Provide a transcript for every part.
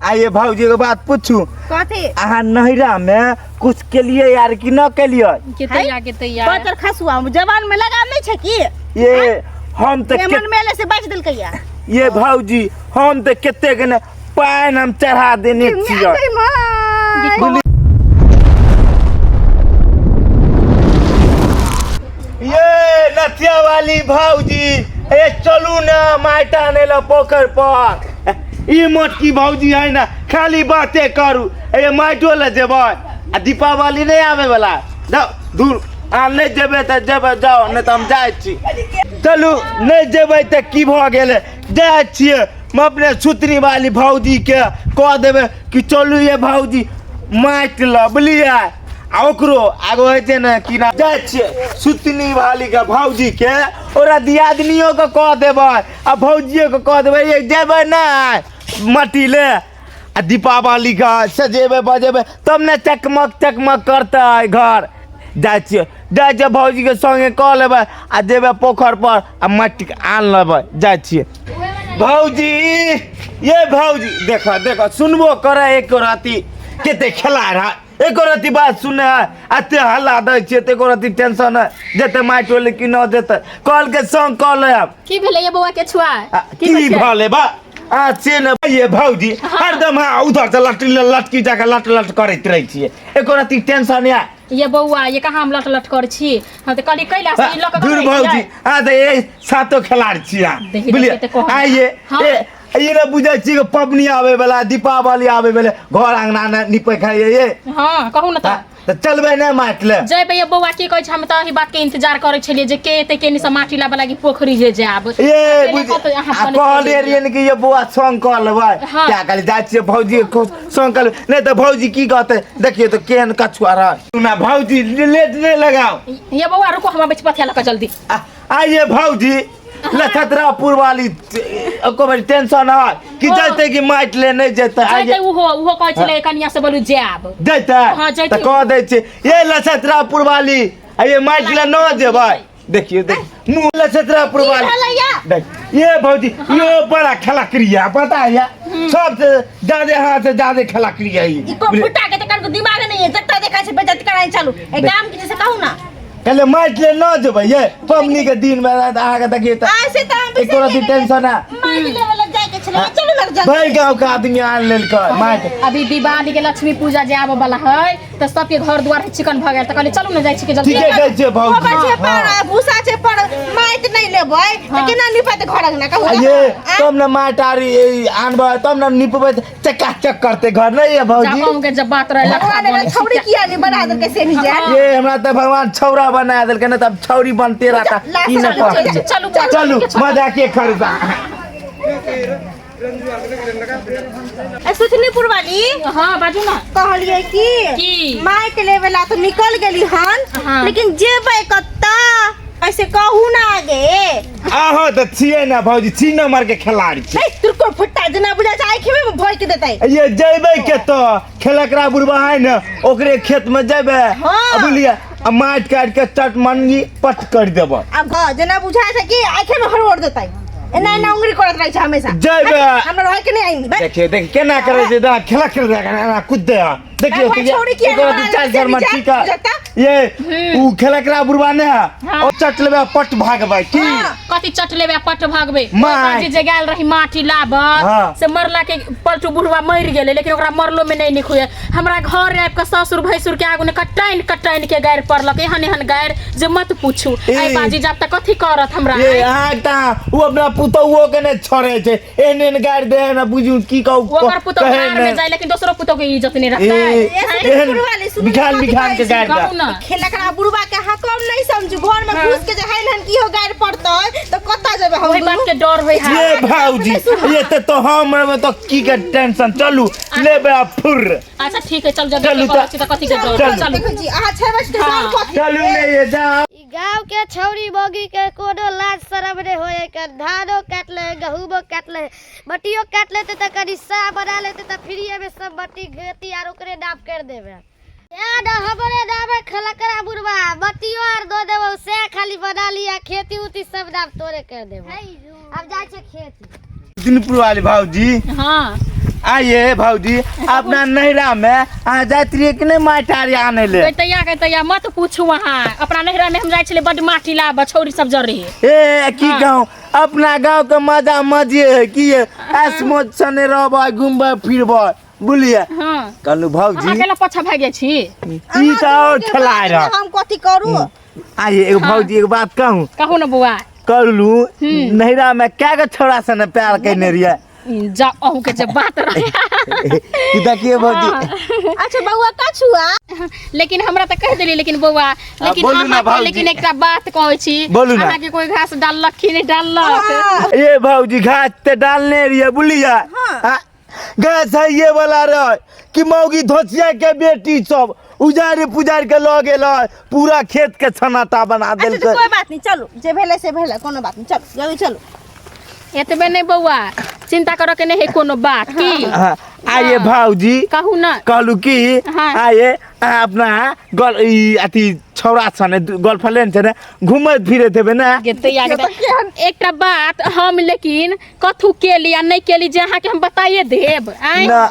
आइए भाजी को बात पूछू कथी अहाँ नहिरा में कुछ के लिए यार कि न के लिए बतर खसुआ जवान में लगा नहीं छै की ये हम तो मन मेले से बच दिल कहिया ये भाजी हम तो केते के न पान हम चढ़ा देने छियै ये नथिया वाली भाजी ए चलू ना माटा ने ला पोखर पर ई मोटकी भौजी है ना खाली बातें करू ए माटो ले जेबै आ दीपावली नहीं आवे वाला जाओ दूर आ नहीं जेबै त जेबै जाओ नहीं त हम जाय छी चलू नहीं जेबै त की भ गेलै जाय छियै हम अपने सुतनी वाली भौजी के कह देबै कि चलू ये भौजी माट ल बुलिए आ ओकरो आगो है छै ना कि ना जाय छियै सुतनी वाली के भौजी के ओरा दियादनियों के कह देबै आ भौजियो के कह देबै ये जेबै नहीं मट्टी ले आ दीपावली का सजेबे बजेबे तब ने चकमक चकमक करता है घर जाय छियै भौजी के संगे कह लेबै आ जेबे पोखर पर आ मट्टी आन लेबै जाय छियै भौजी ये भौजी देखो देखो सुनबो करे एक राती केते खेला रहा एक राती बात सुने है अते हल्ला दै छियै ते राती टेंशन है जेते माटो ले कि न जेते कल के संग कह लेब की भेलै ये बौआ के छुआ की भले बा से न ये भौजी हरदम उधर से लटकी जाके लट लट करैत रहै छियै एको रती टेंशन या ये बौआ ये कहाँ हम लट लट कर छी हम त कली कैला से ई लक दूर भौजी आ त ए सातो खिलाड़ छिया बुझलिए आइए ये न बुझै छी पबनी आवे वाला दीपावली आवे वाला घर अंगना न निपै खाइए ये हां कहू न त चलबै न माट ले जयबै ये बौआ की कहै छ हम त एही बात के इंतजार करै छलिए जे के एते के नि से माटी लाबे लागी पोखरी जे जाब ये बुझ कहले रियन कि ये बौआ संग कर लेबै क्या कहले जाय छियै भौजी संग कर नहीं त भौजी की कहते देखिए तो केहन कछुआ रह ना भौजी लेट नहीं लगाओ ये बौआ रुको हम बेच पथिया लक जल्दी आइए भौजी लखतरापुर वाली को बड़ी टेंशन है कि जैते कि माट ले नहीं जैते जैते उहो कहै छले कनिया से बोलू जाब जैते त कह दै छै ये लखतरापुर वाली ये माट ले न जेबै देखिए देख मुंह लखतरापुर वाली देख ये भौजी यो बड़ा खलकरिया पता है सबसे ज्यादा हाथ से ज्यादा खलकरिया है इको फुटा के त कर दिमाग नहीं है जत्ता देखा छै बेजत कराई चलू ए काम के जैसे कहू ना कहले माट ले न जेबै ये पबनी के दिन में आहा के देखिए त ऐसे त हम एको रती टेंशन है माट ले वाला जाय के छले चलू ना जल्दी भाई गांव का आदमी आन लेल कर माट अभी दिवाली के लक्ष्मी पूजा जे आबे वाला है त सबके घर द्वार चिकन भ गेल त कहले चलू न जाय छी के जल्दी ठीक है जाय छै भौजी बाबा छै पर भूसा छै पर माट नहीं लेबै त केना निपत घर अंगना कहू ये तुम न माट आरी आनबै तब न निपबै चकाचक करते घर नहीं है भौजी जाम के जब बात रहे भगवान छौड़ी किया नहीं बना दे कैसे नहीं जाए ये हमरा त भगवान छौरा बना देलकै न तब छौरी बनते रहता ई न पर चलू चलू मजा के खरीदा सुथनीपुर वाली हां बाजू ना कहलिए कि माइट लेवेला तो निकल गेली हन लेकिन जेबै कत्ता ऐसे कहू ना आगे आहो त छियै ना भौजी 3 नंबर के खिलाड़ी छै तुरको फुट्टा जना बुझा छै आंखी में भर के देतै ये जइबै के तो खेलकरा बुढ़वा है न ओकरे खेत में जइबै बुलिया माट काट के चट मनगी पट कर देबै अब जना बुझा छै कि आंखी में हरवड़ देतै एना एना उंगली करत रहै छै हमेशा जइबै हमरा रह के नहीं आई देखिए देख केना करे छै दा खेला खेल देगा कूद दे देखियो तो 4 में ठीक है ये उ खेलकरा बुढ़वा ने ओ चट लेबे पट भागबै की कथि चट लेबे पट भागबै बाजी जे गेल रही माटी लाबत से मरला के पलटू बुढ़वा मर गेलै लेकिन ओकरा मरलो में नहीं निखुए हमरा घर आब के ससुर भैसुर के आगु ने कटाइन कटाइन के गायर पड़लक एहन एहन गायर जे मत पूछू आई बाजी जाब त कथि करत हमरा ए आटा उ अपना पुतौओ के ने छोड़े छै एहन गायर दे ना बुझू की कहू ओकर पुतौ घर में जाय लेकिन दोसरो पुतौ के इज्जत नहीं रखता बिखान बिखान के गायर खेलकरा बुढ़वा के हां कम नहीं समझू घर में घुस के जे हैन की हो गायर पड़तै तो कत्ता जेबै हम ओई बात के डर होय है ये भौजी ये तो हम में तो की के टेंशन चलू लेबे फुर अच्छा ठीक है चल जल्दी तो कथि के डर चल जी आ 6 बजे शाम चलू ले ये जा गांव के छौरी बोगी के कोनो लाज शरम रे होए के धानो काट ले गहूमो काट ले मटियो काट लेते त कनी सा बना लेते त फ्रीए में सब मट्टी घेती और ओकरे नाप कर देबे याद हमरे नामे खलकरा बुढ़वा मटियो और दो देबो से खाली बना लिया खेती उती सब नाप तोरे कर देबो अब जाय छे खेती दिनपुर वाले भौजी हां आइए भौजी अपना नैहरा में आ जाती रहिए कि नहीं माटारी आने ले तैया मत पूछू वहाँ अपना नैहरा में हम जाए छले बड माटी ला बछौरी सब जर रही ए की गाँव अपना गाँव के मजा मजे है कि ऐस मौज सने रहबै घूमबै फिरबै बुलिए कहलू भौजी अकेला पछा भागे छी ई का और खेलाय रह हम कथी करू आइए एगो भौजी एक बात कहूँ कहू न बुआ कहलू नैहरा में क्या के छोड़ा सने प्यार करने रहिए जा अहू के जब बात रहे कि देखिए भौजी अच्छा बउआ का छुआ लेकिन हमरा त कह देली लेकिन बउआ लेकिन बोलू ना अहाँ भौजी। लेकिन एकटा बात कहै छी बोलू ना। हमरा के कोई घास डाललक कि नहीं डाललक ये भौजी घास ते डालने रहिए बुलिया घास है ये वाला रह कि मौगी धोसिया के बेटी सब उजाड़ पुजाड़ के ल गेल पूरा खेत के छनाटा बना अच्छा देल तो कोई बात नहीं चलो जे भेले से भेले कोनो बात नहीं चलो जल्दी चलो एतबे नहीं बउआ चिंता करो के नहीं है कोनो बात की आइए भौजी कहू ना कहलू कि हाँ। आइए अपना गल ई अथी छौड़ा सने गर्लफ्रेंड छने घूमत फिरत हेबे ना एकटा बात हम लेकिन कथू केली आ नहीं केली जे अहाँ के हम बताइए देब आइ ना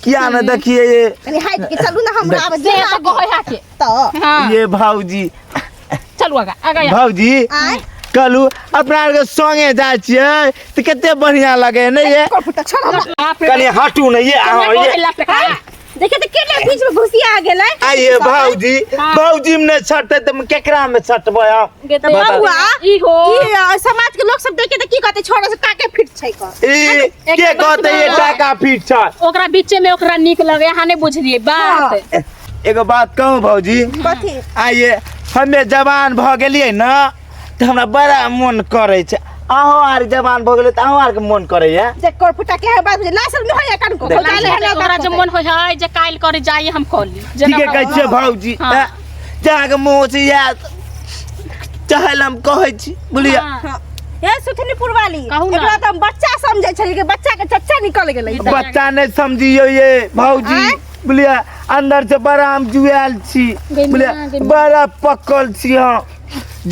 किया ना देखिए ये कनी हाइट के चलू ना हमरा अब जे तो कहै हाके तो हां ये भौजी चलू आगा आगा भौजी आइ कहलू अपना आर के संगे जाय छियै त कते बढ़िया लगे नहीं ये फुटा छोड़ कनी हटू नहीं ये आओ ये देखे तो केले बीच में घुसिया आ गेलै आइए भौजी भौजी में छटते त केकरा में छटबै बउआ ई हो ई समाज के लोग सब देखे त की कहते छोड़े से काके फिट छै क ई के कहते ये टाका फिट छ ओकरा बीचे में ओकरा निक लगे अहाँ नहीं बुझलिए बात एगो बात कहूं भौजी कथी आइए हमे जवान भ गेलिए ना त हमरा बड़ा मन करे छै अहो आर जवान भ गेले त अहो आर के मन करे या जे कर फुटा के बात लासल में होया कन को काले है ओकरा जे मन होय है जे काल करे जाई हम कॉली ठीक है कहै छै भौजी जहाँ के मुंह से याद चाहे हम कहै छी बुलिया ए सुथनीपुर वाली कहू ना। एकरा त हम बच्चा समझै छली के बच्चा के चच्चा निकल गेलै बच्चा नहीं समझियो ये भौजी बुलिया अंदर से बड़ा हम जुआल छी बुलिया बड़ा पकल छी हां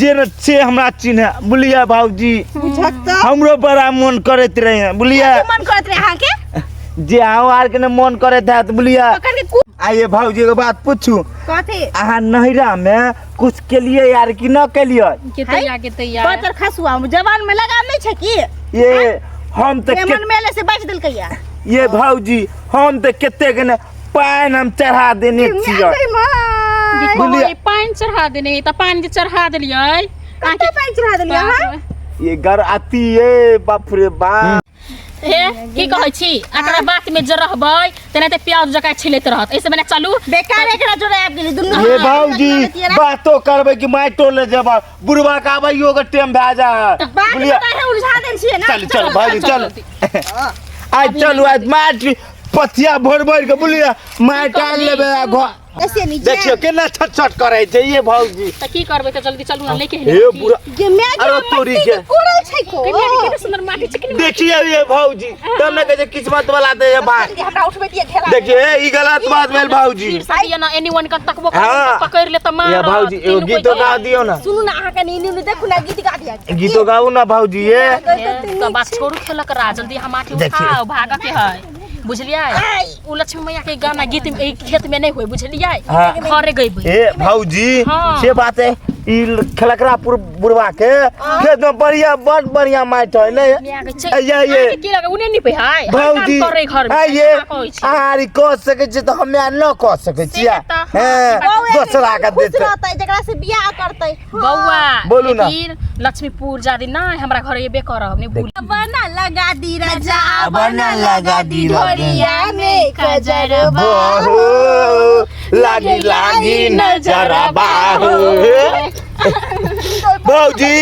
जे न से हमरा चिन्ह बुलिया भौजी बुझत हमरो बड़ा मन करत रहे बुलिया मन करत रहे अहाँ के जे आओ आर के न मन करत है तो बुलिया पकड़ के आइए भौजी के बात पूछू कथी अहाँ नैहरा में कुछ के लिए यार कि न के लिए के तैयार बतर खसुआ जवान में लगाम नहीं छै की ये हम तो मन मेले से बच दिल कहिया ये भौजी हम तो केते के न पान हम चढ़ा देने छियै बुलिया पानी चढ़ा देने त पानी के चढ़ा देलियै आके पानी चढ़ा देलियै हां ये घर आती है बाप रे बाप हे की कहै छी एकरा बात में जे रहबै तने त प्याज जका छिलैत रहत ऐसे बने चलू बेकार एकरा जोड़े आब गेली दुनु ये भौजी बातो करबै कि माइटो ले जेबा बुढ़वा का आबैयो के टाइम भए जा बात पता है उलझा देन छियै ना चल चल भौजी चल आज चलू आज माटी पथिया भोर भोर के बुलिया माटी डाल लेबे घर ऐसे नहीं देखियो केना छट छट करे छै ये भौजी त की करबै त जल्दी चलू ना लेके हे बुढ़ा जे मैं अरे तोरी के कुड़ल छै को कितना सुंदर माटी छै कितना देखिए ये भौजी तब न कहे किस्मत वाला दे ये बात हमरा उठबे दिए घेरा देखिए ई गलत बात भेल भौजी साडिया ना एनीवन का तकबो हाँ। पकड़ ले त मार ये भौजी एगो गीतो गा दियो ना सुनु ना अहाँ के नींद देखु ना गीत गा दिया गीतो गाऊ ना भौजी ये तो बात छोड़ू खेलक रा जल्दी हम माटी देखिए। उठाओ भागा के है बुझलियै उ लक्ष्मी मैया के गाना गीत ई खेत में नहीं होय बुझलियै हाँ। घरे गइबै ए भौजी हाँ। से बात है ई खलकरा बुढ़वा के खेत में बढ़िया बड़ बढ़िया माइट है नहीं ये की लगे उने नहीं पे है भौजी करे घर में ये आरी कह सके छी तो हमे न कह सके छी दूसरा का देते रहतै जकरा से बियाह करतै बौआ बोलू ना। लेकिन लक्ष्मीपुर जादी ना हमरा घर ये बेकर हमने भूल बना लगा दी राजा बना लगा दी बढ़िया में कजरबा बाहु लागी लागी नजरा बाहु भौजी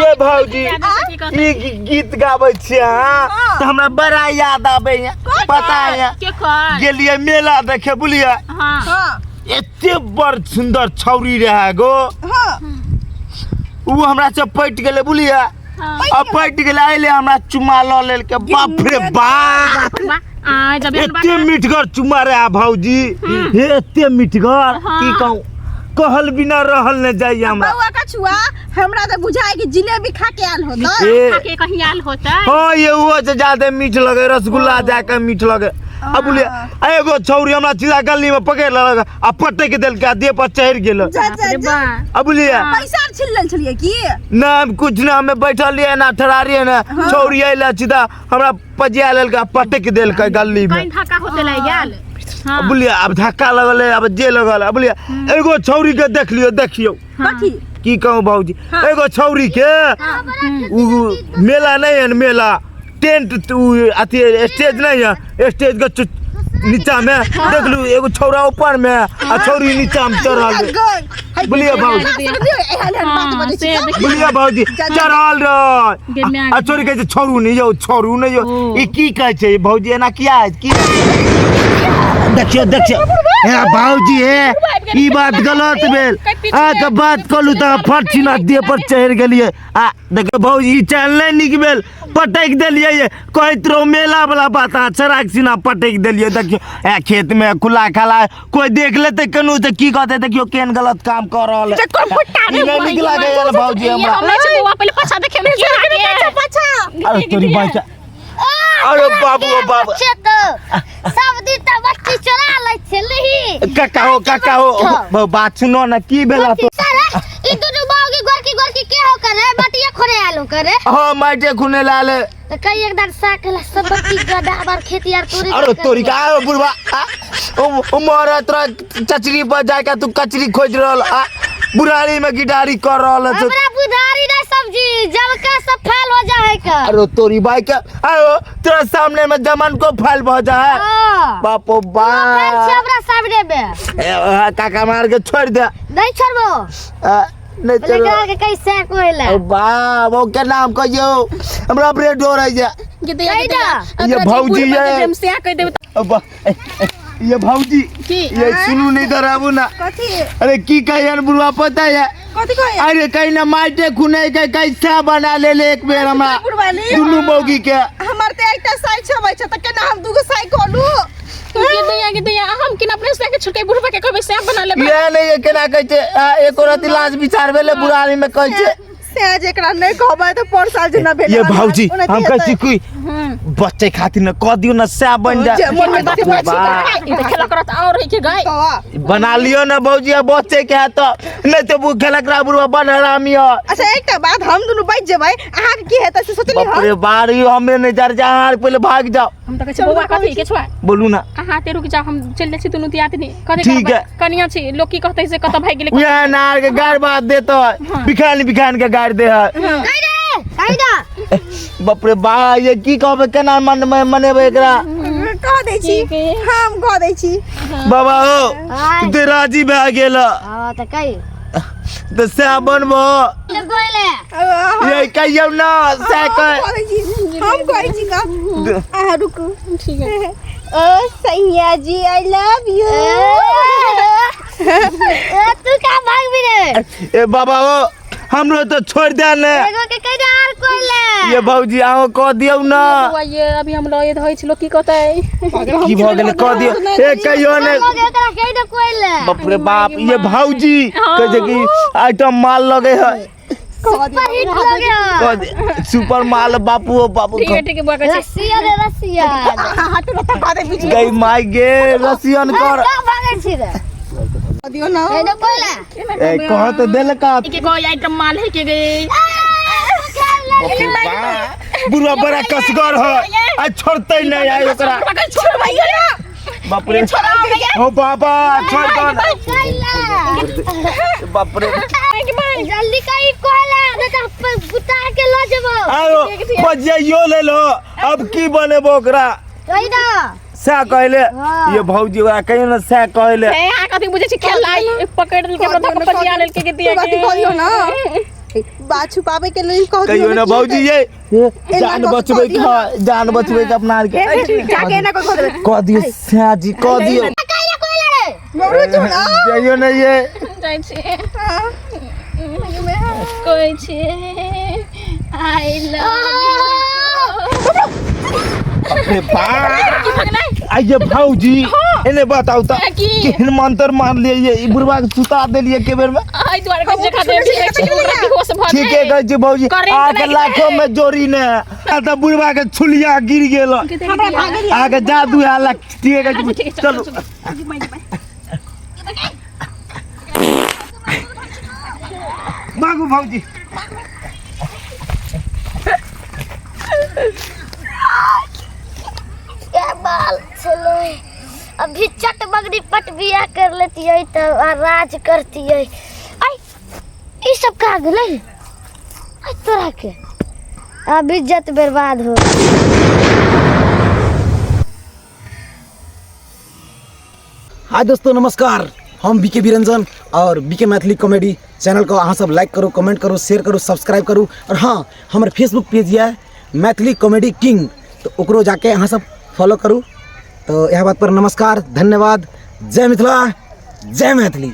ये भौजी ई गीत गाबै छी अहाँ तो हमरा बड़ा याद आबै है पता है के कर गेलिए मेला देखे बुलिए हां हां एते बड़ सुंदर छौरी रहे गो उ हमरा से पट गेले बुलिए अब पट गेले आइले हमरा चुमा ल लेल के बाप रे बाप जब एते मिठगर चुमा रहे भौजी एते मिठगर की कहूं कहल बिना रहल न जाई हमरा बउआ का छुआ हमरा तो बुझाए कि जिलेबी खा के आल होता खा के कहीं आल होता हां ये वो से ज्यादा मीठ लगे रसगुल्ला जाके मीठ लगे अब बोलिए एगो छौरी हमरा सीधा गली में पकड़ लगा आ पट्टे के देल के देह पर चढ़ गेल अब बोलिए पैसा छिल्लल छलिए की ना कुछ ना हमें बैठल लिए ना ठहरारिए ना छौरी आइला सीधा हमरा पजिया लेल के पट्टे के देल के गली में कहीं धक्का होते ले गेल अब बोलिए अब धक्का लगल अब जे लगल अब बोलिए एगो छौरी के देख लियो देखियो कथी की कहूं भौजी एगो छौरी के मेला नहीं है मेला टेंट अथी स्टेज नहीं है स्टेज के नीचा में देख लू एगो छौरा ऊपर में आ छौरी नीचा में चढ़ल बोलिए भौजी बोलिए भौजी चढ़ल रह आ छौरी कहे छोरू नहीं यो ई की कहे छै भौजी एना किया है की देखियो हे भौजी है ई बात गलत भेल आ के बात कलू त फट छिना देह पर चढ़ गेलिए आ देखियो भौजी ई चल नहीं निक भेल पटक देलिए कहत रहो मेला वाला बात आ चराक सीना पटक देलिए देखियो ए खेत में खुला खाला कोई देख लेते कनु त की कहते देखियो केन गलत काम कर रहल है नहीं निक लागे यार भौजी हमरा पहले पाछा देखे में अरे तोरी भाई का अरे बाबू सब दिन त बच्ची चोरा लै छली काका हो बात सुनो ना की भेला तो ई दुनु बागी गोरकी के हो करे बटिया खोरे आलो करे हां माटे खुने लाले त कई एक दान साकला सब बट्टी गदा बार खेती यार तोरी अरे तोरी का बुढ़वा ओ मोरा तोरा चचरी पर जाके तू कचरी खोज रहल आ बुढ़ारी में गिटारी कर रहल है हमरा बुढ़ारी नहीं सब्जी जब का सब फैल हो जाए का अरे तोरी भाई का आयो तेरा सामने में जमन को फैल हो जाए बापो बा हमरा सामने में काका मार के छोड़ दे नहीं छोड़बो नहीं चलो लगा के कैसे कोइला बा वो के नाम कहियो हमरा ब्रेड हो रही है ये भौजी है अब ये भौजी ये सुनू नहीं दराबू ना कथी अरे की कहियन बुढ़वा पता है कथी कहे अरे कहीं ना माटे खुने के कैसा बना ले एक बेर हमरा दुनू मौगी के हमर ते एकटा साई छबै छ त केना हम दुगो साई कोलू के दैया हम किन अपने से के छुके बुढ़वा के कहबे से बना ले ये नहीं ये केना कहै छै एक औरत लाज विचार भेले बुढ़ारी में कहै छै से जेकरा नहीं कहबै त पर साल जना भेल ये भौजी हम कहै छी कोई बच्चे खातिर न कह दियो न से बन जा खेला करत और रही के गए बना लियो ना भौजी बच्चे के है तो नहीं तो वो खेला करा बुढ़वा बन हरामी है अच्छा एकटा बात हम दुनु बैठ जेबै अहाँ के की हेतै से सोचली बाप रे बारी हमें नहीं जार जा पहले भाग जाओ हम त कहै बौआ कथि के छुआ बोलू ना अहाँ ते रुक जाओ हम चल जाइ छी दुनु तियात नहीं कथि ठीक है कनिया छी लोग की कहतै से कत भाग गेलै ये नार के गाड़ बात देतो बिखान के गाड़ दे है बाप रे बा ये की कहबे केना मन में मनेबे एकरा कह दै छी हम कह दै छी बाबा हो ते राजी भ गेल हां त कई तो से बनबो गोइले ये कहियो ना से कह हम कहै छी का आ रुकू ठीक है ओ सैया जी आई लव यू तू का भाग भी रे ए बाबा हो हमरो तो छोड़ दे ने एगो के कई यार कोइले ये भौजी आओ कह दियो ना ये अभी हम लए धइ छी लोग की कहतै की भ गेले कह दियो ए कहियो ने एकरा कई दे कोइले बाप रे बाप ये भौजी कह जे कि आइटम माल लगे है सुपर हिट लगे सुपर माल बापू हो बापू ठीक है बुआ कहै रसिया रे रसिया हाथ में तका दे बीच गई माई गे रसियन कर का भागे छी रे दियो ना कई दे कोइले ए कह तो देल का के कोई आइटम माल है के गई बुढ़वा बड़ा कसगर है आ छोड़ते नहीं आए ओकरा छोड़ भैया बाप रे हो बाबा छोड़ दो बाप रे जल्दी कई कोइले बेटा बुता के लो जबो आओ पजियो ले लो अब की बनेबो ओकरा कई दा सा कहले ये भौजी ओकरा कहियो ना सा कहले ए आ कथि बुझे छी खेलाई पकड़ लेल के प्रथम पजिया लेल के दिया कथी कहियो ना बात छुपावे के लिए कह दियो कहियो ना भौजी ये जान बचबे के अपना के जाके ना कह देबे कह दियो सा जी कह दियो कई कोइले रे मोरू जो ना जाइयो ना ये जाइ छी कोई छी आई लव अरे बा आइए भौजी इन्हें बताओ तो की? किन मंत्र मार लिए ये बुढ़वा के सुता देलिए के बेर में आई द्वारे के जगह दे बेहोश भ ठीक है गई जी भौजी आके लाखों में जोरी ने तो बुढ़वा के छुलिया गिर गेल आगे जादू आला ठीक है जी चलो भागो भौजी क्या बाल चलो अभी चट बगड़ी पट बिया कर लेती है तो राज करती है आई ये सब कहा गले आई तोरा के अब इज्जत बर्बाद हो हाय दोस्तों नमस्कार हम बीके बिरंजन और बीके मैथिली कॉमेडी चैनल को अहाँ सब लाइक करो कमेंट करो शेयर करो सब्सक्राइब करो और हाँ हमारे फेसबुक पेज है मैथिली कॉमेडी किंग तो ओकरो जाके अहाँ सब फॉलो करूँ तो यह बात पर नमस्कार धन्यवाद जय मिथिला जय मैथिली।